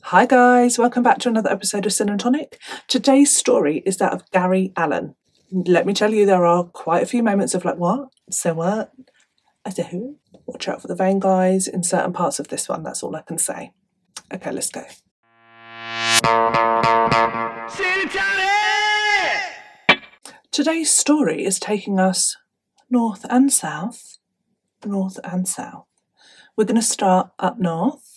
Hi guys, welcome back to another episode of Sin and Tonic. Today's story is that of Gary Allen. Let me tell you, there are quite a few moments of like, what? So what? I said, who? Watch out for the vein, guys, in certain parts of this one. That's all I can say. Okay, let's go. Sin and Tonic! Today's story is taking us north and south. North and south. We're going to start up north,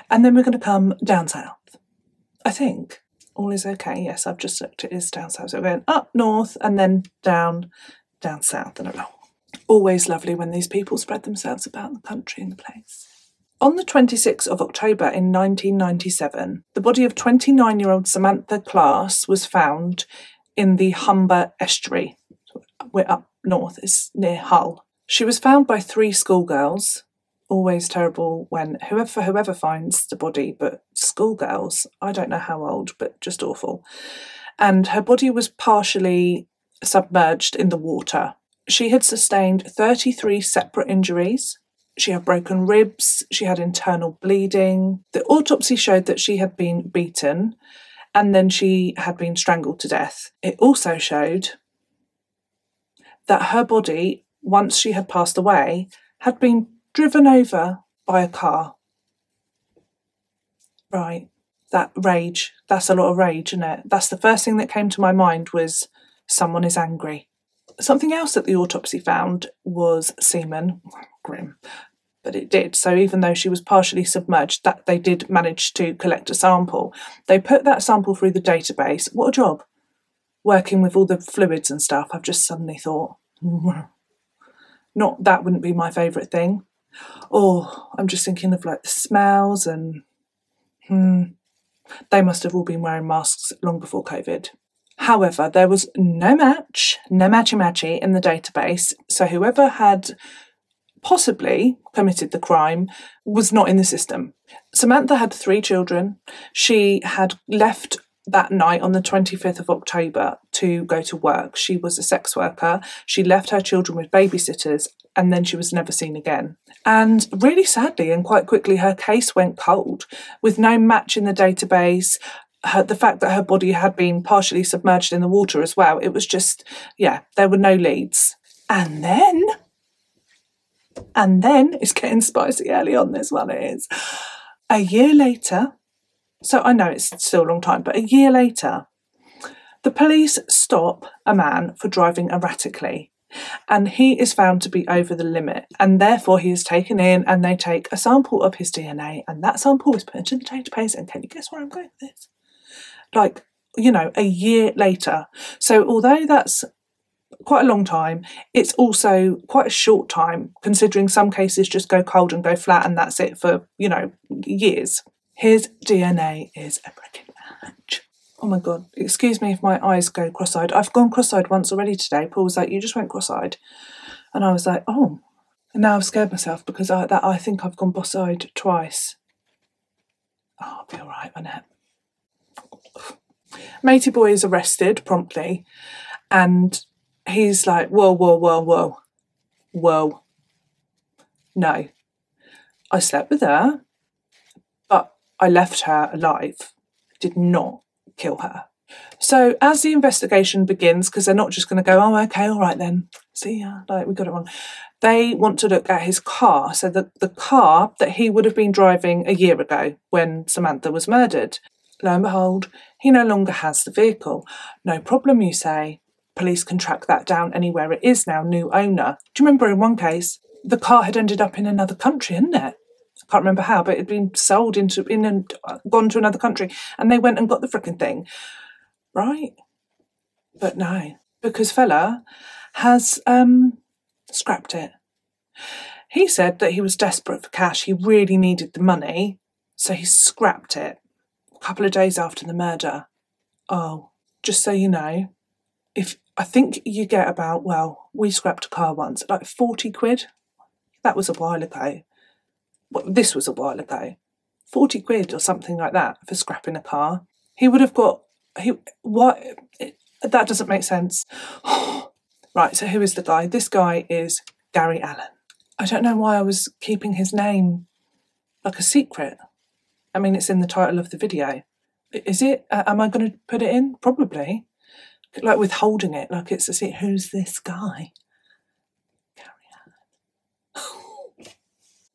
and then we're going to come down south. I think all is okay. Yes, I've just looked. It is down south. So we're going up north and then down south and along. Always lovely when these people spread themselves about the country and the place. On the 26th of October in 1997, the body of 29-year-old Samantha Class was found in the Humber estuary. We're up north. It's near Hull. She was found by 3 schoolgirls. Always terrible when whoever finds the body, but schoolgirls, I don't know how old, but just awful. And her body was partially submerged in the water. She had sustained 33 separate injuries. She had broken ribs, she had internal bleeding. The autopsy showed that she had been beaten and then she had been strangled to death. It also showed that her body, once she had passed away, had been driven over by a car. Right, that rage, that's a lot of rage, isn't it? That's the first thing that came to my mind was someone is angry. Something else that the autopsy found was semen. Grim, but it did. So even though she was partially submerged, that they did manage to collect a sample. They put that sample through the database. What a job, working with all the fluids and stuff. I've just suddenly thought, not that wouldn't be my favourite thing. Oh, I'm just thinking of like the smells and they must have all been wearing masks long before COVID. However, there was no matchy in the database, so whoever had possibly committed the crime was not in the system. Samantha had 3 children. She had left that night on the 25th of October to go to work. She was a sex worker. She left her children with babysitters and then she was never seen again. And really sadly and quite quickly, her case went cold with no match in the database. The fact that her body had been partially submerged in the water as well. It was just, yeah, there were no leads. And then it's getting spicy early on, this one is. A year later, so I know it's still a long time, but a year later, the police stop a man for driving erratically and he is found to be over the limit and therefore he is taken in and they take a sample of his DNA and that sample is put into the database. And can you guess where I'm going with this? Like, you know, a year later. So although that's quite a long time, it's also quite a short time considering some cases just go cold and go flat and that's it for, you know, years. His DNA is a freaking match. Oh my God, excuse me if my eyes go cross-eyed. I've gone cross-eyed once already today. Paul was like, you just went cross-eyed. And I was like, oh. And now I've scared myself because I think I've gone boss-eyed twice. Oh, I'll be all right, won't it? Matey boy is arrested promptly and he's like, whoa. No, I slept with her, but I left her alive, did not kill her. So as the investigation begins, because they're not just going to go, oh, okay, all right then, see ya, like we got it wrong. They want to look at his car. So the car that he would have been driving a year ago when Samantha was murdered. Lo and behold, he no longer has the vehicle. No problem, you say. Police can track that down anywhere it is now, new owner. Do you remember in one case, the car had ended up in another country, hadn't it? I can't remember how, but it had been sold in and gone to another country and they went and got the frickin' thing. Right? But no, because fella has scrapped it. He said that he was desperate for cash. He really needed the money, so he scrapped it a couple of days after the murder. Oh, just so you know, I think you get about, well, we scrapped a car once, like 40 quid. That was a while ago. Well, this was a while ago. 40 quid or something like that for scrapping a car. He would have got, that doesn't make sense. Right, so who is the guy? This guy is Gary Allen. I don't know why I was keeping his name like a secret. I mean, it's in the title of the video. Is it? Am I going to put it in? Probably. Like withholding it, like it's a who's this guy?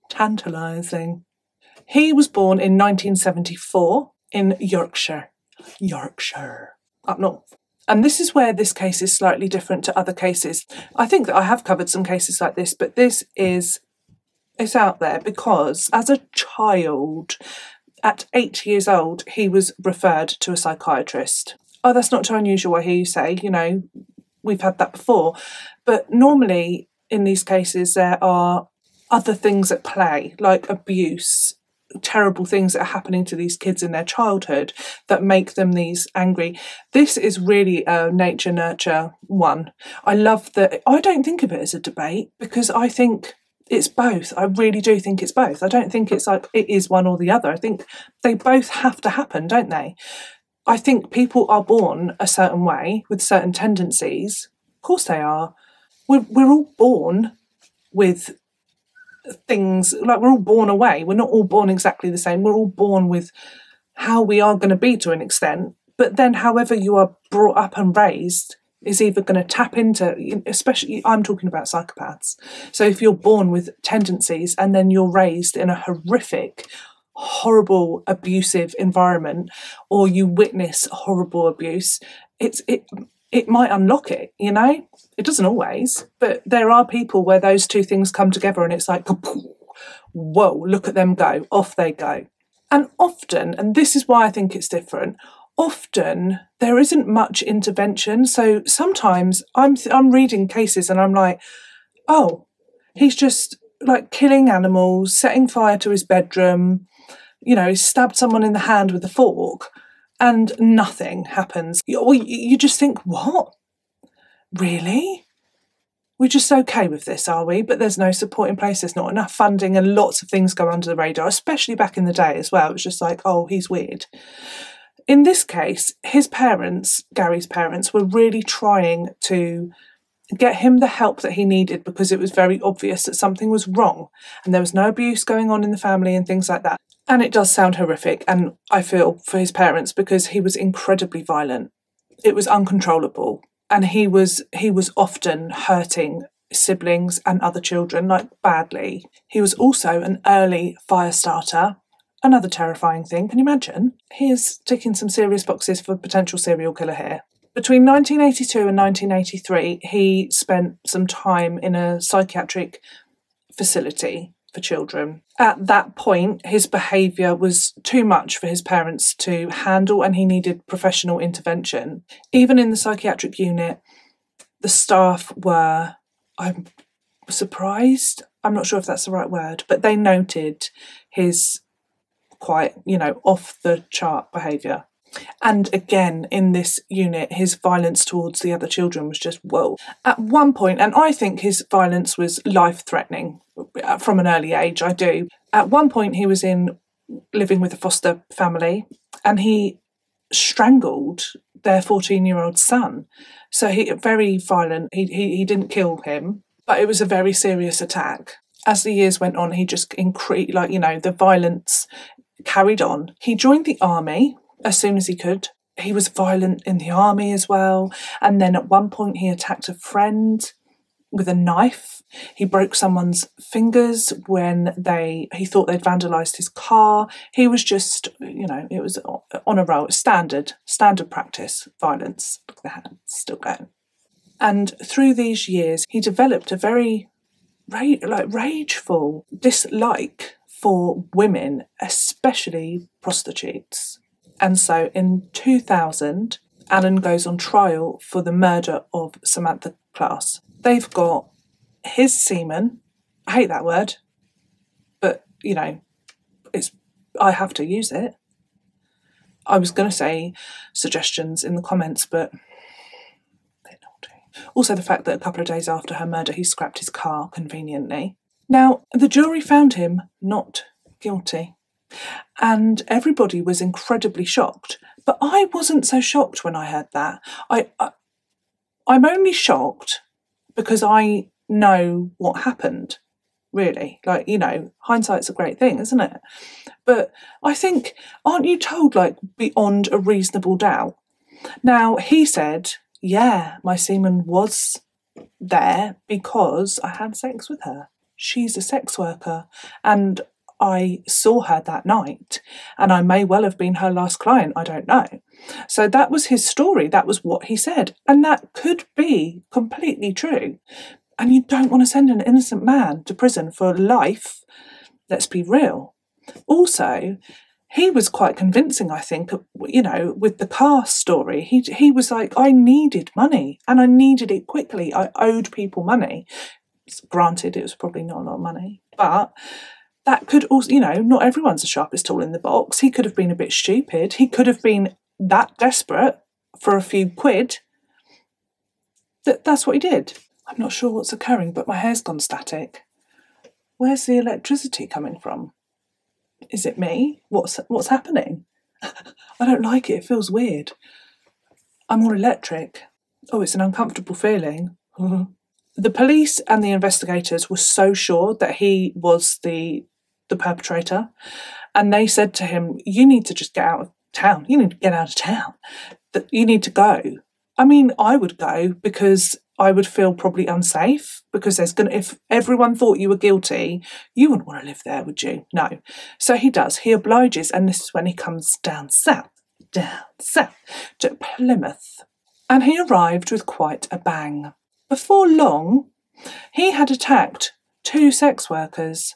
Tantalising. He was born in 1974 in Yorkshire. Up north. And this is where this case is slightly different to other cases. I think that I have covered some cases like this, but this is, it's out there because as a child, at 8 years old, he was referred to a psychiatrist. Oh, that's not too unusual, I hear you say, you know, we've had that before. But normally in these cases, there are other things at play, like abuse, terrible things that are happening to these kids in their childhood that make them these angry. This is really a nature nurture one. I love that. I don't think of it as a debate because I think it's both. I really do think it's both. I don't think it's like it is one or the other. I think they both have to happen, don't they? I think people are born a certain way with certain tendencies. Of course they are. We're all born with things, like we're all born away. We're not all born exactly the same. We're all born with how we are going to be to an extent. But then however you are brought up and raised is either going to tap into, especially I'm talking about psychopaths. So if you're born with tendencies and then you're raised in a horrific, horrible, abusive environment, or you witness horrible abuse, it might unlock it, you know? It doesn't always, but there are people where those two things come together and it's like, whoa, look at them go, off they go. And often, and this is why I think it's different, often there isn't much intervention. So sometimes I'm reading cases and I'm like, oh, he's just like killing animals, setting fire to his bedroom, you know, he stabbed someone in the hand with a fork and nothing happens. You just think, what? Really? We're just okay with this, are we? But there's no support in place, there's not enough funding, and lots of things go under the radar, especially back in the day as well. It was just like, oh, he's weird. In this case, his parents, Gary's parents, were really trying to get him the help that he needed because it was very obvious that something was wrong and there was no abuse going on in the family and things like that. And it does sound horrific, and I feel for his parents because he was incredibly violent. It was uncontrollable, and he was often hurting siblings and other children, like badly. He was also an early fire starter. Another terrifying thing, can you imagine? He is ticking some serious boxes for potential serial killer here. Between 1982 and 1983, he spent some time in a psychiatric facility for children. At that point, his behaviour was too much for his parents to handle and he needed professional intervention. Even in the psychiatric unit, the staff were, I'm surprised, I'm not sure if that's the right word, but they noted his quite, off the chart behaviour. And again, in this unit, his violence towards the other children was just whoa. At one point, and I think his violence was life-threatening from an early age, I do. At one point, he was living with a foster family and he strangled their 14-year-old son. So very violent. He didn't kill him, but it was a very serious attack. As the years went on, he just increased, the violence carried on. He joined the army as soon as he could. He was violent in the army as well. And then at one point he attacked a friend with a knife. He broke someone's fingers when he thought they'd vandalised his car. He was just, it was on a roll. Standard practice, violence. Look at the hands, still going. And through these years, he developed a very rageful dislike for women, especially prostitutes. And so in 2000, Alan goes on trial for the murder of Samantha Class. They've got his semen. I hate that word, but, I have to use it. I was going to say suggestions in the comments, but they're naughty. Also, the fact that a couple of days after her murder, he scrapped his car conveniently. Now, the jury found him not guilty. And everybody was incredibly shocked. But I wasn't so shocked when I heard that. I'm only shocked because I know what happened. really. Like, you know, hindsight's a great thing, isn't it? But I think, aren't you told, like, beyond a reasonable doubt? Now, he said, yeah, my semen was there because I had sex with her. She's a sex worker and I saw her that night, and I may well have been her last client, I don't know. So that was his story, that was what he said, and that could be completely true. And you don't want to send an innocent man to prison for life, let's be real. Also, he was quite convincing, I think, you know, with the car story. He was like, I needed money and I needed it quickly. I owed people money. Granted, it was probably not a lot of money, but that could also, you know, not everyone's the sharpest tool in the box. He could have been a bit stupid. He could have been that desperate for a few quid. That's what he did. I'm not sure what's occurring, but my hair's gone static. Where's the electricity coming from? Is it me? What's happening? I don't like it. It feels weird. I'm all electric. Oh, it's an uncomfortable feeling. The police and the investigators were so sure that he was the perpetrator, and they said to him, you need to just get out of town. You need to get out of town. That you need to go. I mean, I would go because I would feel probably unsafe, because if everyone thought you were guilty, you wouldn't want to live there, would you? No. So he does. He obliges, and this is when he comes down south to Plymouth. And he arrived with quite a bang. Before long, he had attacked 2 sex workers.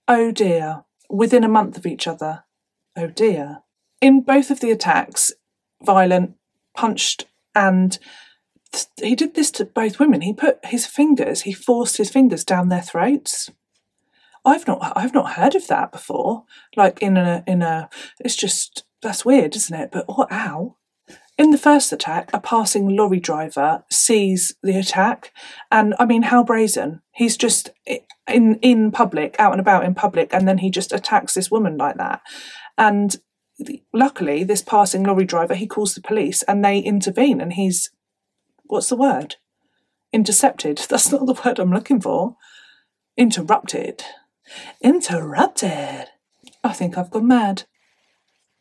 Oh dear. Within a month of each other. Oh dear. In both of the attacks, violent, punched, and he did this to both women. He forced his fingers down their throats. I've not heard of that before. Like it's just, that's weird, isn't it? But ow. In the first attack, a passing lorry driver sees the attack, and I mean, how brazen. He's just in public, out and about in public, and then he just attacks this woman like that. And luckily, this passing lorry driver, he calls the police and they intervene, and he's, what's the word? Intercepted. That's not the word I'm looking for. Interrupted. Interrupted. I think I've gone mad.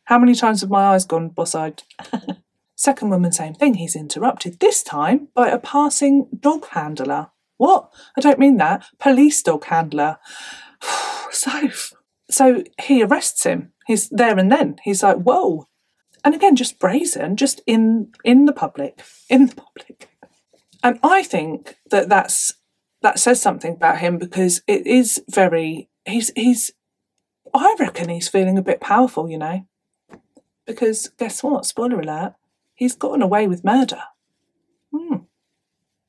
How many times have my eyes gone boss-eyed? Second woman, same thing. He's interrupted, this time by a passing dog handler. What? I don't mean that. Police dog handler. So he arrests him. He's there and then. He's like, whoa. And again, just brazen, just in the public. In the public. And I think that says something about him, because it is very... I reckon he's feeling a bit powerful, you know. Because guess what? Spoiler alert. He's gotten away with murder.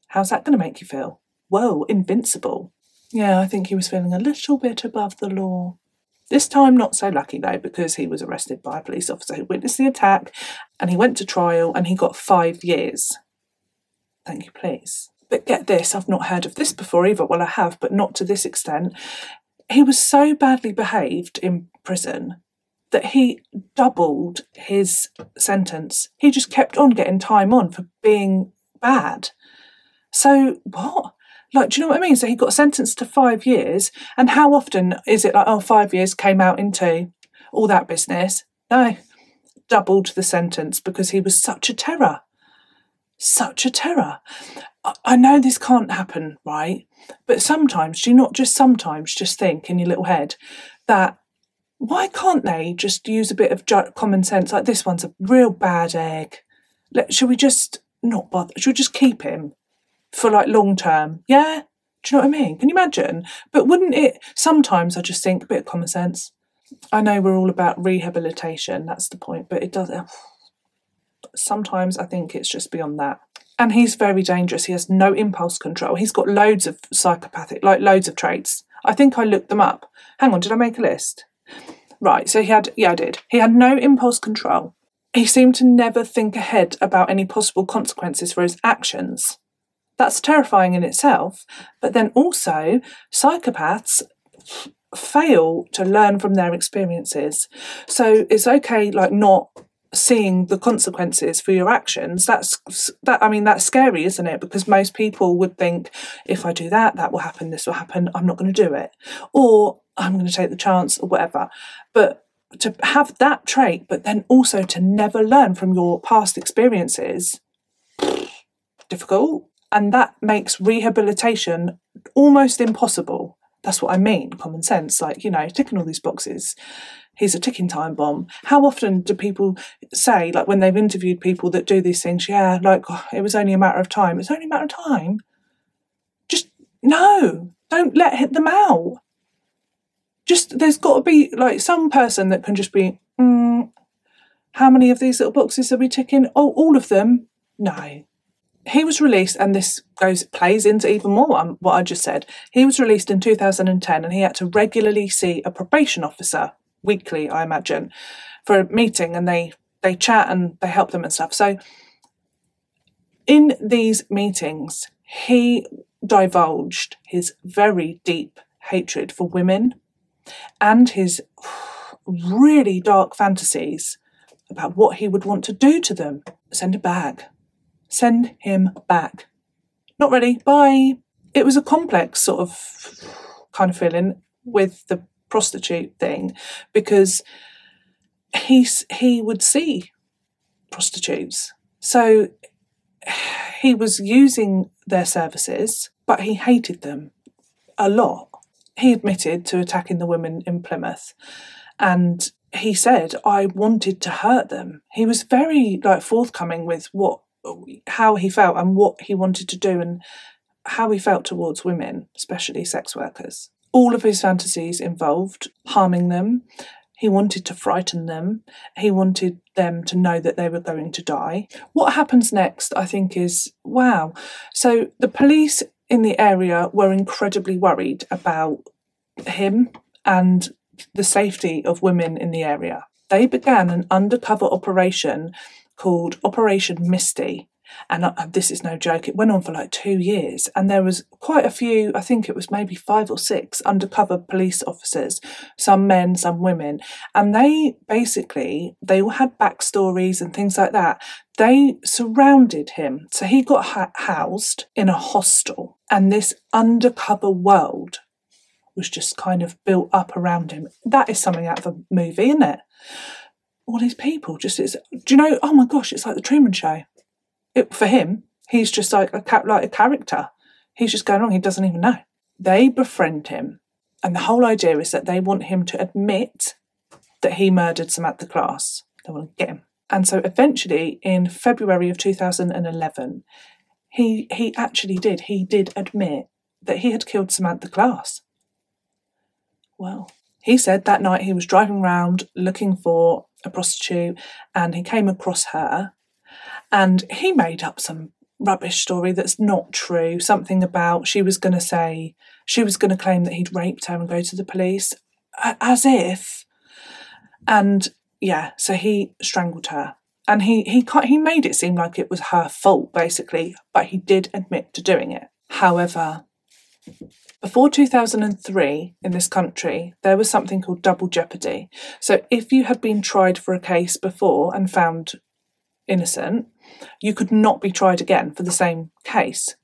How's that going to make you feel? Whoa, invincible. Yeah, I think he was feeling a little bit above the law. This time not so lucky though, because he was arrested by a police officer who witnessed the attack, and he went to trial and he got 5 years. Thank you, please. But get this, I've not heard of this before either. Well, I have, but not to this extent. He was so badly behaved in prison that he doubled his sentence. He just kept on getting time on for being bad. So what? Like, do you know what I mean? So he got sentenced to 5 years, and how often is it like, 5 years came out into all that business? No, doubled the sentence because he was such a terror. Such a terror. I know this can't happen, right? But sometimes, do you not just sometimes just think in your little head that why can't they just use a bit of common sense? Like, this one's a real bad egg. Should we just not bother? Should we just keep him for like long term? Yeah? Do you know what I mean? Can you imagine? But wouldn't it, sometimes I just think a bit of common sense. I know we're all about rehabilitation, that's the point, but it does. Sometimes I think it's just beyond that. And he's very dangerous. He has no impulse control. He's got loads of psychopathic, like loads of traits. I think I looked them up. Hang on, did I make a list? Right, so I did. He had no impulse control. He seemed to never think ahead about any possible consequences for his actions. That's terrifying in itself. But then also, psychopaths fail to learn from their experiences. So it's okay, like, not seeing the consequences for your actions, that's scary, isn't it? Because most people would think, if I do that, that will happen, this will happen, I'm not going to do it, or I'm going to take the chance, or whatever. But to have that trait, but then also to never learn from your past experiences, difficult. And that makes rehabilitation almost impossible. That's what I mean, common sense, like, you know, ticking all these boxes. He's a ticking time bomb. How often do people say, like when they've interviewed people that do these things, yeah, like, oh, it was only a matter of time. It's only a matter of time. Just, no, don't let them out. Just, there's got to be like some person that can just be, how many of these little boxes are we ticking? Oh, all of them? No. He was released, and this plays into even more what I just said. He was released in 2010, and he had to regularly see a probation officer, weekly, I imagine, for a meeting, and they chat and they help them and stuff. So in these meetings, he divulged his very deep hatred for women and his really dark fantasies about what he would want to do to them. Send him back. Send him back. Not ready, bye. It was a complex sort of kind of feeling with the prostitute thing, because he would see prostitutes. So he was using their services, but he hated them a lot. He admitted to attacking the women in Plymouth, and he said, I wanted to hurt them. He was very forthcoming with how he felt and what he wanted to do and how he felt towards women, especially sex workers. All of his fantasies involved harming them. He wanted to frighten them. He wanted them to know that they were going to die. What happens next, I think, is wow. So the police in the area were incredibly worried about him and the safety of women in the area. They began an undercover operation called Operation Misty. And this is no joke, it went on for 2 years, and there was quite a few, I think it was maybe 5 or 6 undercover police officers, some men, some women, and they all had backstories and things like that. They surrounded him, so he got housed in a hostel, and this undercover world was just kind of built up around him. That is something out of a movie, isn't it? All these people, do you know, oh my gosh, it's like the Truman Show. For him, he's just like a character. He's just going along, he doesn't even know. They befriend him, and the whole idea is that they want him to admit that he murdered Samantha Class. They want to get him. And so eventually, in February of 2011, he actually did. He did admit that he had killed Samantha Class. Well, he said that night he was driving around looking for a prostitute, and he came across her. And he made up some rubbish story that's not true. Something about she was going to claim that he'd raped her and go to the police, as if. And yeah, so he strangled her, and he made it seem like it was her fault basically, but he did admit to doing it. However, before 2003 in this country, there was something called double jeopardy. So if you had been tried for a case before and found innocent, you could not be tried again for the same case.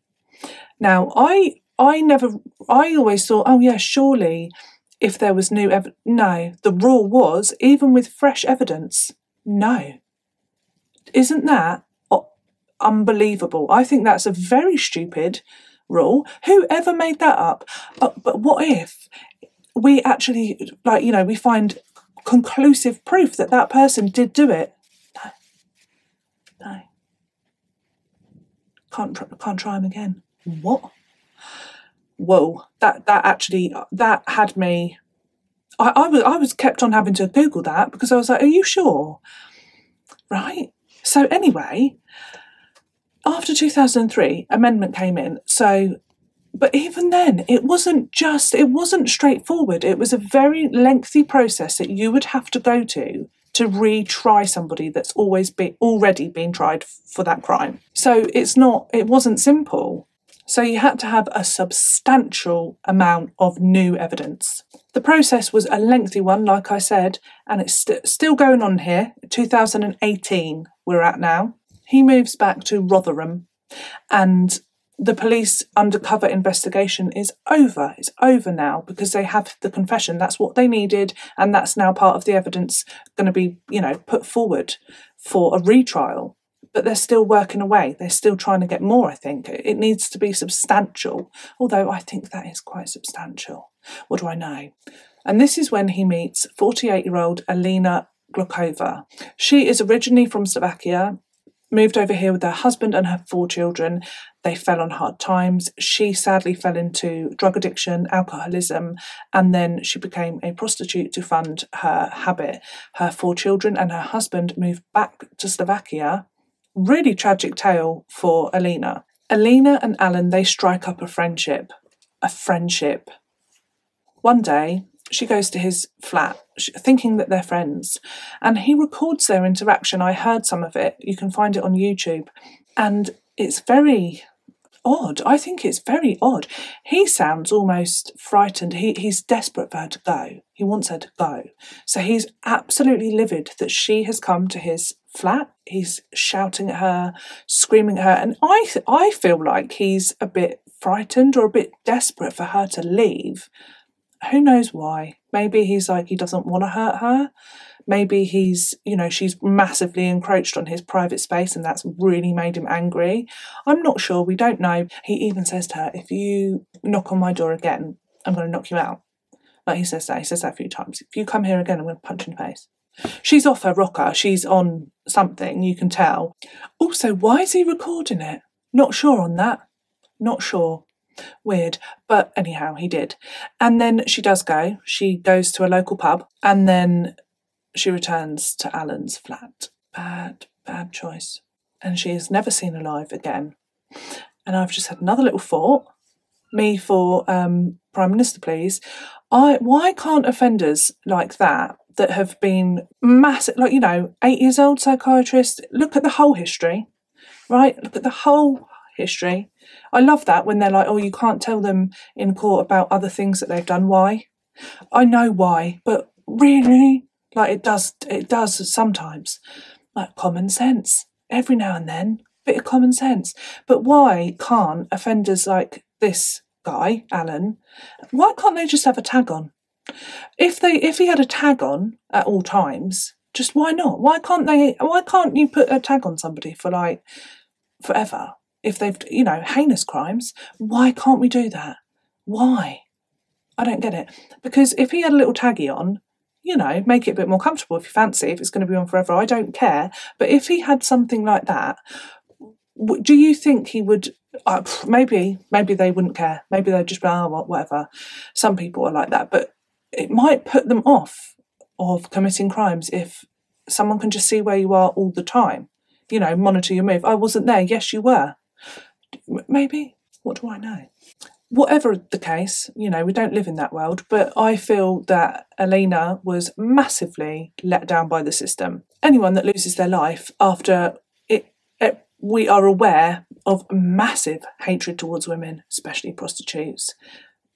Now, I always thought, oh yeah, surely if there was new evidence. No, the rule was, even with fresh evidence, no. Isn't that unbelievable? I think that's a very stupid rule. Whoever made that up? But what if we actually, we find conclusive proof that that person did do it? No. Can't try him again. What? Whoa! That had me. I was kept on having to Google that, because I was like, are you sure? Right. So anyway, after 2003, amendment came in. So, but even then, it wasn't straightforward. It was a very lengthy process that you would have to go to retry somebody that's already been tried for that crime. So it wasn't simple. So you had to have a substantial amount of new evidence. The process was a lengthy one, like I said, and it's still going on here. 2018 we're at now. He moves back to Rotherham, and the police undercover investigation is over. It's over now because they have the confession. That's what they needed, and that's now part of the evidence going to be, put forward for a retrial. But they're still working away. They're still trying to get more, I think. It needs to be substantial, although I think that is quite substantial. What do I know? And this is when he meets 48-year-old Alena Grlakova. She is originally from Slovakia, moved over here with her husband and her 4 children. They fell on hard times. She sadly fell into drug addiction, alcoholism, and then she became a prostitute to fund her habit. Her 4 children and her husband moved back to Slovakia. Really tragic tale for Alena. Alena and Alan, they strike up a friendship. One day, she goes to his flat, thinking that they're friends, and he records their interaction. I heard some of it. You can find it on YouTube, and it's very odd. I think it's very odd. He sounds almost frightened. He's desperate for her to go. He wants her to go. So he's absolutely livid that she has come to his flat. He's shouting at her, screaming at her, and I feel like he's a bit frightened or a bit desperate for her to leave. Who knows why? Maybe he's like, he doesn't want to hurt her. Maybe he's, she's massively encroached on his private space and that's really made him angry. I'm not sure. We don't know. He even says to her, if you knock on my door again, I'm going to knock you out. Like he says that. He says that a few times. If you come here again, I'm going to punch you in the face. She's off her rocker. She's on something, you can tell. Also, why is he recording it? Not sure on that. Not sure. Weird. But anyhow, he did. And then she does go. She goes to a local pub and then she returns to Alan's flat. Bad choice. And she is never seen alive again. And I've just had another little thought. Me for Prime Minister, please. Why can't offenders like that have been massive, 8 years old psychiatrist, look at the whole history, right? Look at the whole history. I love that when they're like, oh, you can't tell them in court about other things that they've done. Why? I know why, but really, it does sometimes. Like common sense. Every now and then, bit of common sense. But why can't offenders like this guy, Alan, why can't they just have a tag on? If he had a tag on at all times, just why not? Why can't you put a tag on somebody for forever? If they've, heinous crimes, why can't we do that? Why? I don't get it. Because if he had a little taggy on, make it a bit more comfortable if you fancy, if it's going to be on forever, I don't care. But if he had something like that, do you think he would, maybe they wouldn't care. Maybe they'd just be, whatever. Some people are like that, but it might put them off of committing crimes if someone can just see where you are all the time. Monitor your move. I wasn't there. Yes, you were. Maybe. What do I know? Whatever the case, we don't live in that world, but I feel that Alena was massively let down by the system. Anyone that loses their life after it, we are aware of massive hatred towards women, especially prostitutes,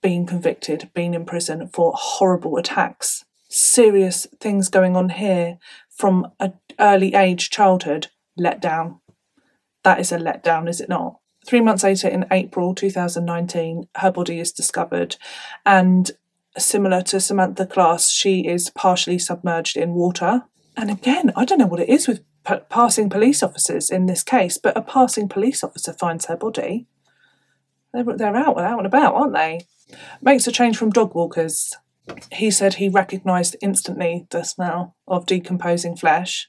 being convicted, being in prison for horrible attacks. Serious things going on here from an early age, childhood, let down. That is a letdown, is it not? 3 months later, in April 2019, her body is discovered, and similar to Samantha Class, she is partially submerged in water. And again, I don't know what it is with passing police officers in this case, but a passing police officer finds her body. They're out and about, aren't they? Makes a change from dog walkers. He said he recognised instantly the smell of decomposing flesh.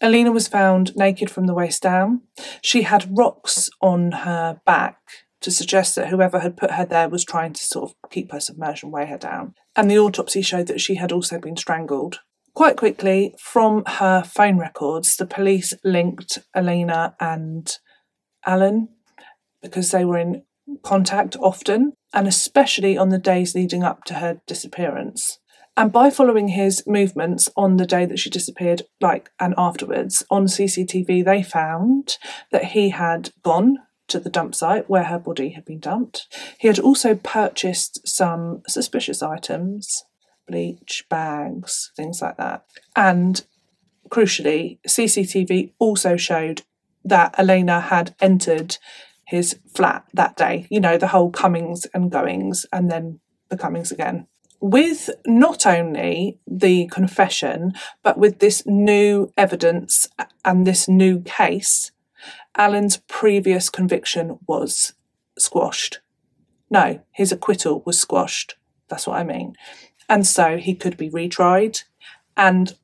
Alena was found naked from the waist down. She had rocks on her back to suggest that whoever had put her there was trying to sort of keep her submerged and weigh her down. And the autopsy showed that she had also been strangled. Quite quickly, from her phone records, the police linked Alena and Alan because they were in contact often, and especially on the days leading up to her disappearance. And by following his movements on the day that she disappeared, and afterwards, on CCTV, they found that he had gone to the dump site where her body had been dumped. He had also purchased some suspicious items, bleach, bags, things like that. And crucially, CCTV also showed that Alena had entered his flat that day. You know, the whole comings and goings and then the comings again. With not only the confession, but with this new evidence and this new case, Alan's previous conviction was squashed. No, his acquittal was squashed. That's what I mean. And so he could be retried and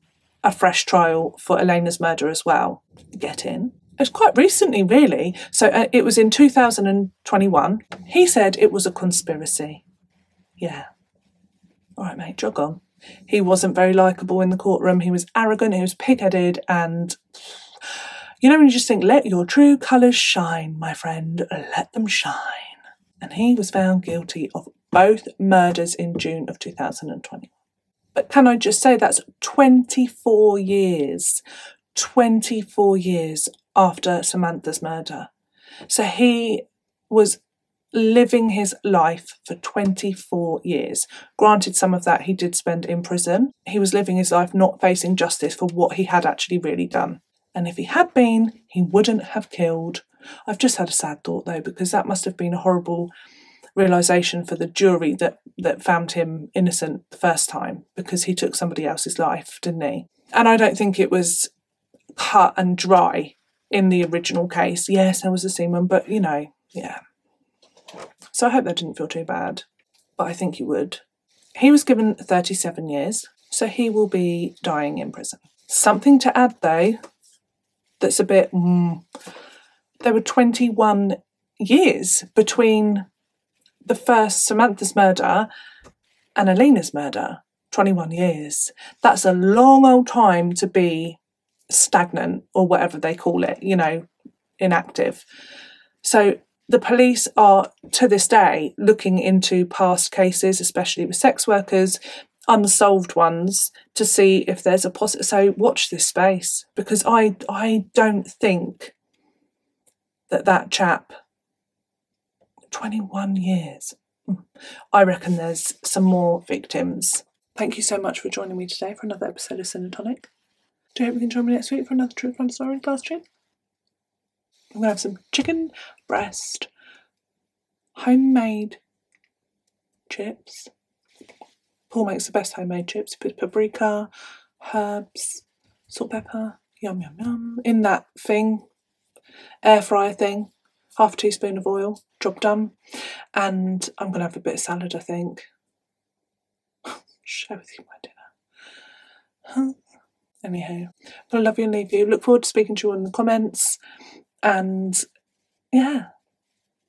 a fresh trial for Alena's murder as well. Get in. It was quite recently, really. So it was in 2021. He said it was a conspiracy. Yeah. All right, mate, jog on. He wasn't very likeable in the courtroom. He was arrogant, he was pig-headed, and you know when you just think, let your true colours shine, my friend, let them shine. And he was found guilty of both murders in June of 2020. But can I just say that's 24 years. 24 years after Samantha's murder. So he was living his life for 24 years. Granted, some of that he did spend in prison. He was living his life not facing justice for what he had actually really done. And if he had been, he wouldn't have killed. I've just had a sad thought though, because that must have been a horrible realisation for the jury that found him innocent the first time, because he took somebody else's life, didn't he? And I don't think it was cut and dry in the original case. Yes, there was a semen, but you know, yeah. So I hope that didn't feel too bad, but I think he would. He was given 37 years, so he will be dying in prison. Something to add though, that's a bit, there were 21 years between the first Samantha's murder and Alena's murder. 21 years. That's a long old time to be stagnant, or whatever they call it, you know, inactive. So the police are, to this day, looking into past cases, especially with sex workers, unsolved ones, to see if there's a possible. So watch this space, because I don't think that chap, 21 years, I reckon there's some more victims. Thank you so much for joining me today for another episode of Sin and Tonic. Do you hope you can join me next week for another true crime story glass tube? I'm going to have some chicken breast, homemade chips. Paul makes the best homemade chips. He puts paprika, herbs, salt, pepper, yum, yum, yum, in that thing, air fryer thing. Half a teaspoon of oil, job done. And I'm going to have a bit of salad, I think. Share with you my dinner. Anyhow, I love you and leave you. Look forward to speaking to you in the comments. And yeah,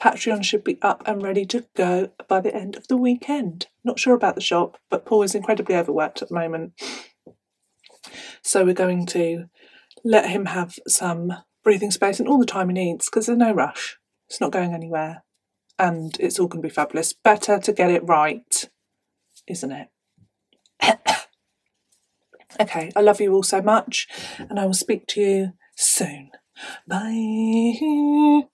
Patreon should be up and ready to go by the end of the weekend. Not sure about the shop, but Paul is incredibly overworked at the moment. So we're going to let him have some breathing space and all the time he needs, because there's no rush. It's not going anywhere. And it's all going to be fabulous. Better to get it right, isn't it? Okay, I love you all so much, and I will speak to you soon. Bye.